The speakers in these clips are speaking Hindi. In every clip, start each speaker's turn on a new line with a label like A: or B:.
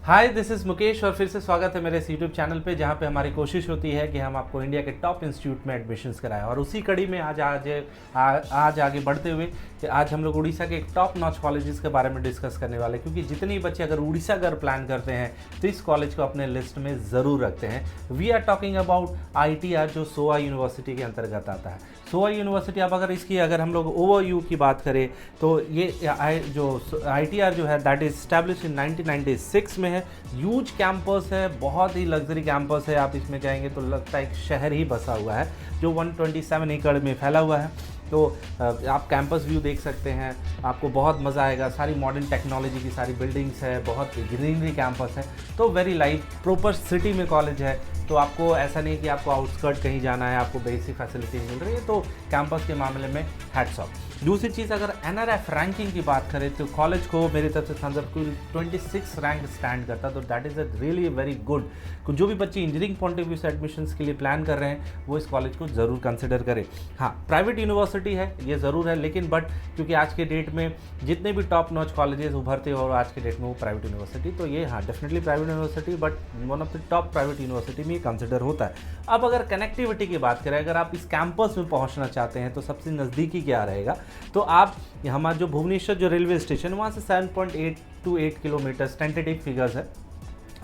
A: हाय, दिस इज़ मुकेश और फिर से स्वागत है मेरे इस यूट्यूब चैनल पे, जहाँ पे हमारी कोशिश होती है कि हम आपको इंडिया के टॉप इंस्टीट्यूट में एडमिशन्स कराएं। और उसी कड़ी में आज आगे बढ़ते हुए कि आज हम लोग उड़ीसा के टॉप नॉच कॉलेजेस के बारे में डिस्कस करने वाले, क्योंकि जितने बच्चे अगर उड़ीसा अगर प्लान करते हैं तो इस कॉलेज को अपने लिस्ट में ज़रूर रखते हैं। We are talking about ITR, जो सोआ यूनिवर्सिटी के अंतर्गत आता है। सोआ यूनिवर्सिटी, अब अगर हम लोग ओवरव्यू की बात करें तो ये जो ITR जो है दैट इज स्टैब्लिश इन 1996 में है। ह्यूज कैंपस है, बहुत ही लग्जरी कैंपस है। आप इसमें जाएंगे तो लगता है एक शहर ही बसा हुआ है, जो 127 एकड़ में फैला हुआ है। तो आप कैंपस व्यू देख सकते हैं, आपको बहुत मज़ा आएगा। सारी मॉडर्न टेक्नोलॉजी की सारी बिल्डिंग्स है, बहुत ग्रीनरी कैंपस है, तो वेरी लाइफ प्रॉपर सिटी में कॉलेज है। तो आपको ऐसा नहीं कि आपको आउटस्कर्ट कहीं जाना है, आपको बेसिक फैसिलिटीज मिल रही है। तो कैंपस के मामले में हैट्स ऑफ। दूसरी चीज़, अगर NRF रैंकिंग की बात करें तो कॉलेज को मेरी तरफ से संदर्भ कुल 26 रैंक स्टैंड करता है। तो that is a really very good. जो भी बच्चे इंजीनियरिंग पॉइंट ऑफ व्यू से एडमिशन्स के लिए प्लान कर रहे हैं वो इस कॉलेज को ज़रूर कंसिडर करें। हाँ, प्राइवेट यूनिवर्सिटी है, ये ज़रूर है, लेकिन क्योंकि आज के डेट में जितने भी टॉप नॉच कॉलेजेस उभरते हैं और आज के डेट में वो प्राइवेट यूनिवर्सिटी, तो ये हाँ definitely private university, but one of the top private university में कंसिडर होता है। अब अगर कनेक्टिविटी की बात करें, अगर आप इस कैंपस में पहुंचना चाहते हैं तो सबसे नज़दीकी क्या रहेगा, तो आप हमारा जो भुवनेश्वर जो रेलवे स्टेशन, वहाँ से 7.8 to 8 किलोमीटर्स टेंटेटिव फिगर्स है।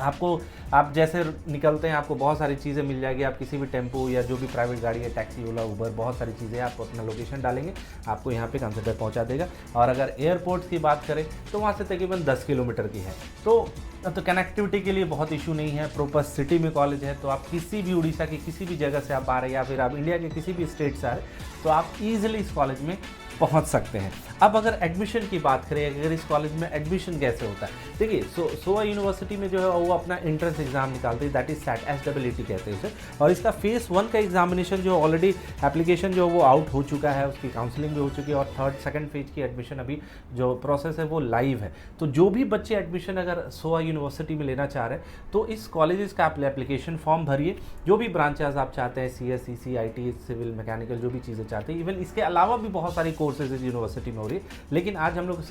A: आप जैसे निकलते हैं आपको बहुत सारी चीज़ें मिल जाएगी। आप किसी भी टेम्पो या जो भी प्राइवेट गाड़ी है, टैक्सी, ओला, उबर, बहुत सारी चीज़ें, आप अपना लोकेशन डालेंगे आपको यहाँ पे कंसिडर पहुँचा देगा। और अगर एयरपोर्ट की बात करें तो वहाँ से तकरीबन 10 किलोमीटर की है। तो कनेक्टिविटी के लिए बहुत इशू नहीं है। प्रॉपर सिटी में कॉलेज है, तो आप किसी भी उड़ीसा की किसी भी जगह से आप आ रहे हैं या फिर आप इंडिया के किसी भी स्टेट से आ रहे हैं तो आप ईजिली इस कॉलेज में पहुंच सकते हैं। अब अगर एडमिशन की बात करें, अगर इस कॉलेज में एडमिशन कैसे होता है, देखिए सोआ यूनिवर्सिटी में जो है वो अपना एंट्रेंस एग्जाम निकालती है, दैट इज SAT, SAT कहते हैं उसे। और इसका फेज़ 1 का एग्जामिनेशन जो ऑलरेडी एप्लीकेशन जो वो आउट हो चुका है, उसकी काउंसलिंग भी हो चुकी है, और सेकंड फेज की एडमिशन अभी जो प्रोसेस है वो लाइव है। तो जो भी बच्चे एडमिशन अगर सोआ यूनिवर्सिटी में लेना चाह रहे हैं तो इस कॉलेजेस का एप्लीकेशन फॉर्म भरिए। जो भी ब्रांचेस आप चाहते हैं, CS, CC, IT, civil, mechanical, जो भी चीज़ें चाहते हैं, इवन इसके अलावा भी बहुत सारी कोर्सेज इस यूनिवर्सिटी में हो रही है। लेकिन आज हम लोग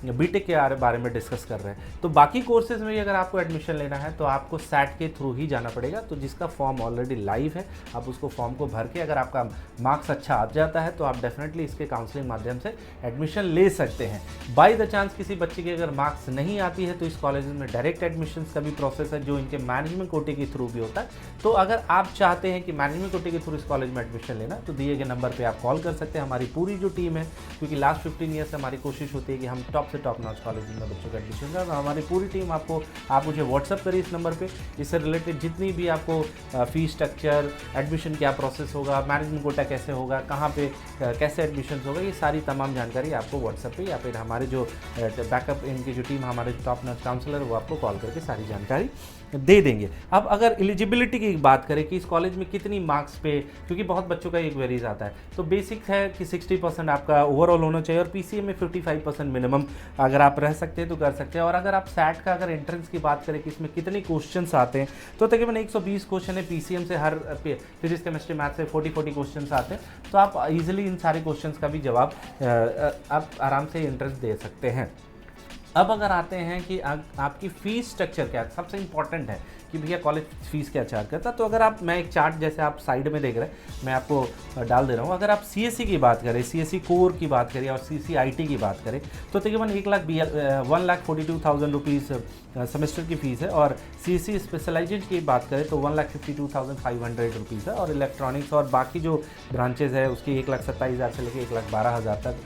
A: BTech के बारे में डिस्कस कर रहे हैं। तो बाकी कोर्सेज में भी अगर आपको एडमिशन लेना है तो आपको SAT के थ्रू ही जाना पड़ेगा। तो जिसका फॉर्म ऑलरेडी लाइव है, आप उसको फॉर्म को भर के, अगर आपका मार्क्स अच्छा आ जाता है तो आप डेफिनेटली इसके काउंसलिंग माध्यम से एडमिशन ले सकते हैं। बाय द चांस किसी बच्चे की अगर मार्क्स नहीं आती है तो इस कॉलेज में डायरेक्ट एडमिशन का भी प्रोसेस है, जो इनके मैनेजमेंट कोटे के थ्रू भी होता है। तो अगर आप चाहते हैं कि मैनेजमेंट कोटे के थ्रू इस कॉलेज में एडमिशन लेना, तो दिए गए नंबर पर आप कॉल कर सकते हैं। हमारी पूरी जो टीम है, क्योंकि लास्ट 15 ईयर से हमारी कोशिश होती है कि हम टॉप से टॉप नॉच कॉलेज में बच्चों का एडमिशन करें, तो हमारी पूरी टीम आप मुझे व्हाट्सअप करिए इस नंबर पे। इससे रिलेटेड जितनी भी आपको फीस स्ट्रक्चर, एडमिशन क्या प्रोसेस होगा, मैनेजमेंट कोटा कैसे होगा, कहाँ पे कैसे एडमिशन होगा, ये सारी तमाम जानकारी आपको व्हाट्सएप पे या फिर हमारे जो बैकअप इनकी जो टीम, हमारे टॉप नॉच काउंसलर, वो आपको कॉल करके सारी जानकारी दे देंगे। अब अगर एलिजिबिलिटी की बात करें कि इस कॉलेज में कितनी मार्क्स पे, क्योंकि बहुत बच्चों का एक वेरीज आता है, तो बेसिक है कि 60% आपका ओवरऑल होना चाहिए और PCM में 55% मिनिमम अगर आप रह सकते हैं तो कर सकते हैं। और अगर आप SAT का अगर एंट्रेंस की बात करें कि इसमें कितने क्वेश्चंस आते हैं, तो तकरीबन 120 क्वेश्चन है। PCM से हर फिजिक्स, केमिस्ट्री, मैथ से 40 क्वेश्चन आते हैं। तो आप इजीली इन सारे क्वेश्चन का भी जवाब आप आराम से एंट्रेंस दे सकते हैं। अब अगर आते हैं कि आपकी फ़ीस स्ट्रक्चर क्या है, सबसे इंपॉर्टेंट है कि भैया कॉलेज फ़ीस क्या चार्ज करता है। तो अगर मैं एक चार्ट जैसे आप साइड में देख रहे हैं, मैं आपको डाल दे रहा हूँ। अगर आप CSE की बात करें, CSE कोर की बात करें और CCIT की बात करें, तो तकरीबन 1,42,000 रुपीज़ सेमेस्टर की फ़ीस है। और CSE स्पेशलाइजेशन की बात करें तो 1,52,500 रुपीज़ है। और इलेक्ट्रॉनिक्स और बाकी जो ब्रांचेज है उसकी 1,27,000 से लेकर 1,12,000 तक।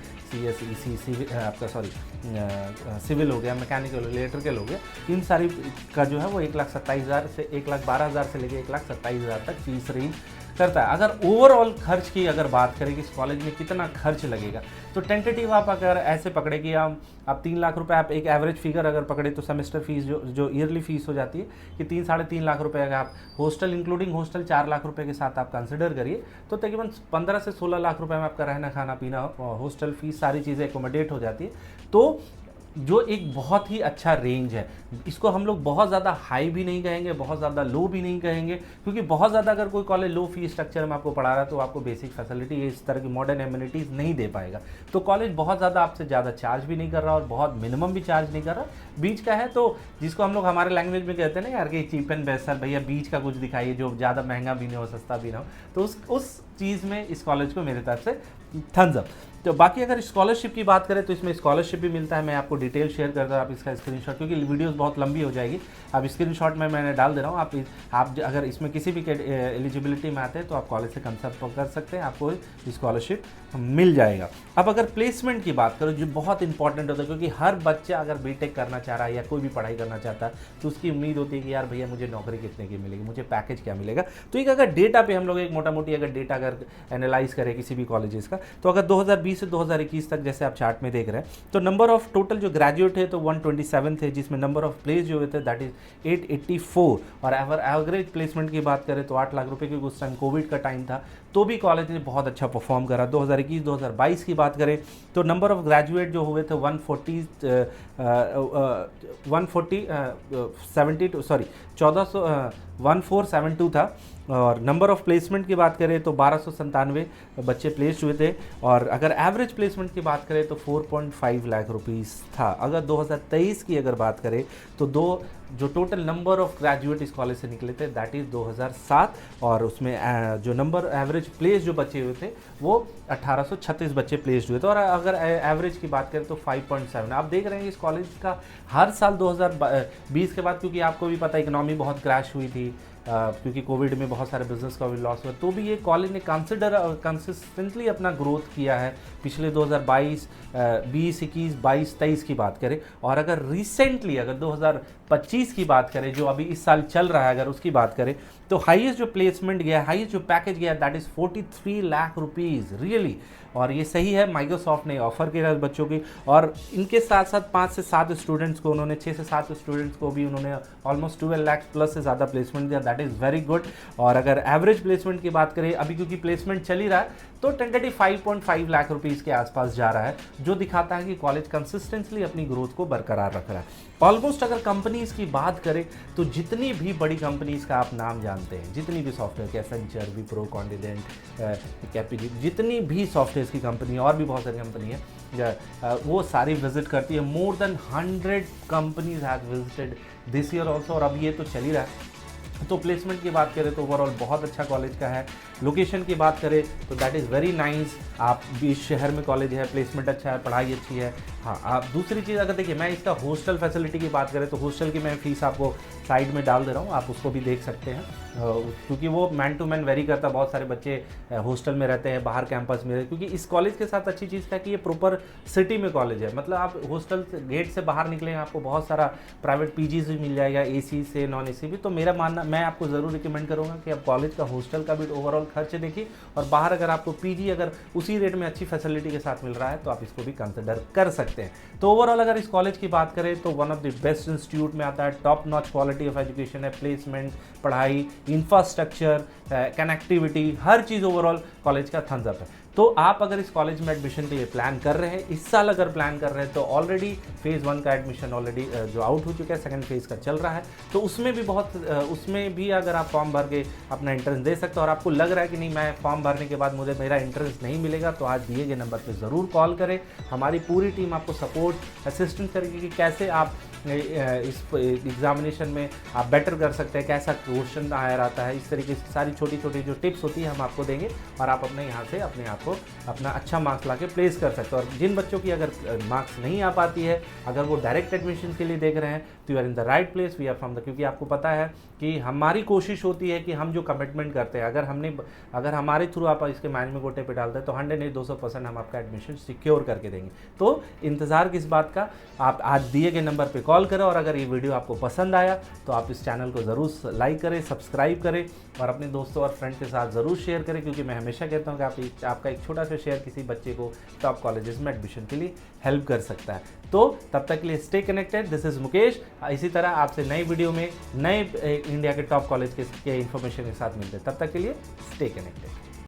A: सिविल हो गया, मैकेनिकल, इलेक्ट्रिकल हो गया, इन सारी का जो है वो 1,27,000 से 1,12,000 से लेकर 1,27,000 तक फीस रेंज करता है। अगर ओवरऑल खर्च की अगर बात करें कि इस कॉलेज में कितना खर्च लगेगा, तो टेंटेटिव आप अगर ऐसे पकड़े कि आप 3 लाख रुपए, आप एक एवरेज फिगर अगर पकड़े तो सेमेस्टर फीस जो ईयरली फीस हो जाती है कि 3-3.5 लाख रुपए, अगर आप हॉस्टल इंक्लूडिंग हॉस्टल 4 लाख रुपए के साथ आप कंसिडर करिए, तो तकरीबन 15 से 16 लाख रुपए में आपका रहना, खाना, पीना, हॉस्टल फीस, सारी चीज़ें एकोमोडेट हो जाती है। तो जो एक बहुत ही अच्छा रेंज है। इसको हम लोग बहुत ज़्यादा हाई भी नहीं कहेंगे, बहुत ज़्यादा लो भी नहीं कहेंगे, क्योंकि बहुत ज़्यादा अगर कोई कॉलेज लो फी स्ट्रक्चर में आपको पढ़ा रहा है तो आपको बेसिक फैसिलिटी इस तरह की मॉडर्न एमिनिटीज़ नहीं दे पाएगा। तो कॉलेज बहुत ज़्यादा आपसे ज़्यादा चार्ज भी नहीं कर रहा और बहुत मिनिमम भी चार्ज नहीं कर रहा, बीच का है। तो जिसको हम लोग हमारे लैंग्वेज में कहते हैं ना यार कि चीप एंड बेस्ट, सर भैया बीच का कुछ दिखाइए जो ज़्यादा महंगा भी नहीं हो सस्ता भी ना हो, तो उस चीज़ में इस कॉलेज को मेरे तरफ से थम्स अप। तो बाकी अगर स्कॉलरशिप की बात करें तो इसमें स्कॉलरशिप भी मिलता है। मैं आपको डिटेल शेयर करता हूँ, आप इसका स्क्रीनशॉट, क्योंकि वीडियोस बहुत लंबी हो जाएगी, आप स्क्रीनशॉट में मैंने डाल दे रहा हूँ। आप अगर इसमें किसी भी एलिजिबिलिटी में आते हैं तो आप कॉलेज से कंसल्ट कर सकते हैं, आपको स्कॉलरशिप मिल जाएगा। अब अगर प्लेसमेंट की बात करो जो बहुत इंपॉर्टेंट होता है, क्योंकि हर बच्चा अगर बीटेक करना चाह रहा है या कोई भी पढ़ाई करना चाहता है तो उसकी उम्मीद होती है कि यार भैया मुझे नौकरी कितने की मिलेगी, मुझे पैकेज क्या मिलेगा। तो एक अगर डेटा पे हम लोग एक मोटा मोटी अगर डेटा अगर एनालाइज करें किसी भी कॉलेजेस का, तो अगर 2020 से 2021 तक जैसे आप चार्ट में देख रहे हैं तो नंबर ऑफ टोटल जो ग्रेजुएट है तो 127 थे, जिसमें नंबर ऑफ प्लेस जो हुए थे दैट इज 884। और अगर एवरेज प्लेसमेंट की बात करें तो 8 लाख रुपए, क्योंकि उस टाइम कोविड का टाइम था तो भी कॉलेज ने बहुत अच्छा परफॉर्म करा। 2021-2022 की बात करें तो नंबर ऑफ ग्रेजुएट जो हुए थे 1472 था। और नंबर ऑफ प्लेसमेंट की बात करें तो 1297 बच्चे प्लेस्ड हुए थे। और अगर एवरेज प्लेसमेंट की बात करें तो 4.5 लाख रुपीस था। अगर 2023 की अगर बात करें तो जो टोटल नंबर ऑफ ग्रेजुएट इस कॉलेज से निकले थे दैट इज़ 2007, और उसमें जो नंबर एवरेज प्लेस जो बच्चे हुए थे वो 1836 बच्चे प्लेस्ड हुए थे। और अगर एवरेज की बात करें तो 5.7। आप देख रहे हैं इस कॉलेज का हर साल 2020 के बाद, क्योंकि आपको भी पता इकोनॉमी बहुत क्रैश हुई थी, क्योंकि कोविड में बहुत सारे बिजनेस का भी लॉस हुआ, तो भी ये कॉलेज ने कंसिस्टेंटली अपना ग्रोथ किया है पिछले 2022, 20, 21, 22, 23 की बात करें। और अगर रिसेंटली अगर 2025 की बात करें जो अभी इस साल चल रहा है, अगर उसकी बात करें तो हाईएस्ट जो प्लेसमेंट गया, हाईएस्ट जो पैकेज गया that is 43 lakh rupees really. और ये सही है, माइक्रोसॉफ्ट ने ऑफर किया बच्चों की, और इनके साथ साथ 5 से 7 स्टूडेंट्स को उन्होंने 6 से 7 स्टूडेंट्स को भी उन्होंने ऑलमोस्ट 12 लाख प्लस से ज़्यादा प्लेसमेंट दिया, दैट इज़ वेरी गुड। और अगर एवरेज प्लेसमेंट की बात करें अभी, क्योंकि प्लेसमेंट चल ही रहा है, तो टेंटेटिव 5.5 लाख रुपीज़ के आसपास जा रहा है, जो दिखाता है कि कॉलेज कंसिस्टेंटली अपनी ग्रोथ को बरकरार रख रहा है। ऑलमोस्ट अगर कंपनीज़ की बात करें तो जितनी भी बड़ी कंपनीज़ का आप नाम जानते हैं, जितनी भी सॉफ्टवेयर, एसेंचर, विप्रो, कॉन्डिडेंट, कैपिटल, जितनी भी सॉफ्टवेयर की कंपनी और भी बहुत सारी कंपनी है वो सारी विजिट करती है। More than 100 companies have visited this year also, और अब ये तो चल ही रहा है। तो प्लेसमेंट की बात करें तो ओवरऑल बहुत अच्छा कॉलेज का है। लोकेशन की बात करें तो दैट इज़ वेरी नाइस, आप बीच शहर में कॉलेज है, प्लेसमेंट अच्छा है, पढ़ाई अच्छी है। हाँ, आप दूसरी चीज़ अगर देखिए, मैं इसका हॉस्टल फैसिलिटी की बात करें तो हॉस्टल की मैं फ़ीस आपको साइड में डाल दे रहा हूँ, आप उसको भी देख सकते हैं, क्योंकि वो मैन टू मैन वेरी करता है। बहुत सारे बच्चे हॉस्टल में रहते हैं, बाहर कैंपस में, क्योंकि इस कॉलेज के साथ अच्छी चीज़ क्या है कि ये प्रॉपर सिटी में कॉलेज है। मतलब आप हॉस्टल गेट से बाहर निकलेंगे आपको बहुत सारा प्राइवेट पीजीज भी मिल जाएगा, एसी से नॉन एसी भी। तो मेरा मानना, मैं आपको ज़रूर रिकमेंड करूँगा कि आप कॉलेज का हॉस्टल का भी ओवरऑल खर्च देखिए, और बाहर अगर आपको पीजी अगर उसी रेट में अच्छी फैसिलिटी के साथ मिल रहा है तो आप इसको भी कंसिडर कर सकते हैं। तो ओवरऑल अगर इस कॉलेज की बात करें तो one of the best institute में आता है, top notch quality of education है, प्लेसमेंट, पढ़ाई, इंफ्रास्ट्रक्चर, कनेक्टिविटी, हर चीज़ ओवरऑल कॉलेज का थम्स अप है। तो आप अगर इस कॉलेज में एडमिशन के लिए प्लान कर रहे हैं, इस साल अगर प्लान कर रहे हैं, तो ऑलरेडी फेज़ 1 का एडमिशन ऑलरेडी जो आउट हो चुका है, सेकंड फेज़ का चल रहा है, तो उसमें भी अगर आप फॉर्म भर के अपना एंट्रेंस दे सकते हो, और आपको लग रहा है कि नहीं मैं फॉर्म भरने के बाद मुझे मेरा एंट्रेंस नहीं मिलेगा, तो आज दिए गए नंबर पर ज़रूर कॉल करें। हमारी पूरी टीम आपको सपोर्ट असिस्टेंस करेगी कि कैसे आप इस एग्जामिनेशन में आप बेटर कर सकते हैं, कैसा क्वेश्चन आया आता है, इस तरीके से सारी छोटी छोटी जो टिप्स होती है हम आपको देंगे, और आप अपने यहाँ से अपने आप को अपना अच्छा मार्क्स लाके प्लेस कर सकते हो। और जिन बच्चों की अगर मार्क्स नहीं आ पाती है, अगर वो डायरेक्ट एडमिशन के लिए देख रहे हैं, तो you are in the right place, we are from the, क्योंकि आपको पता है कि हमारी कोशिश होती है कि हम जो कमिटमेंट करते हैं, अगर हमारे थ्रू आप इसके मैनेजमेंट कोटे पे डालते हैं तो 100 नहीं 200% हम आपका एडमिशन सिक्योर करके देंगे। तो इंतज़ार किस बात का, आप आज दिए गए नंबर पे कॉल करें। और अगर ये वीडियो आपको पसंद आया तो आप इस चैनल को ज़रूर लाइक करें, सब्सक्राइब करें, और अपने दोस्तों और फ्रेंड के साथ ज़रूर शेयर करें, क्योंकि मैं हमेशा कहता हूँ कि आपका एक छोटा सा शेयर किसी बच्चे को टॉप कॉलेजेस में एडमिशन के लिए हेल्प कर सकता है। तो तब तक के लिए stay connected, this is Mukesh. इसी तरह आपसे नई वीडियो में नए इंडिया के टॉप कॉलेज के इन्फॉर्मेशन के साथ मिलते हैं, तब तक के लिए स्टे कनेक्टेड।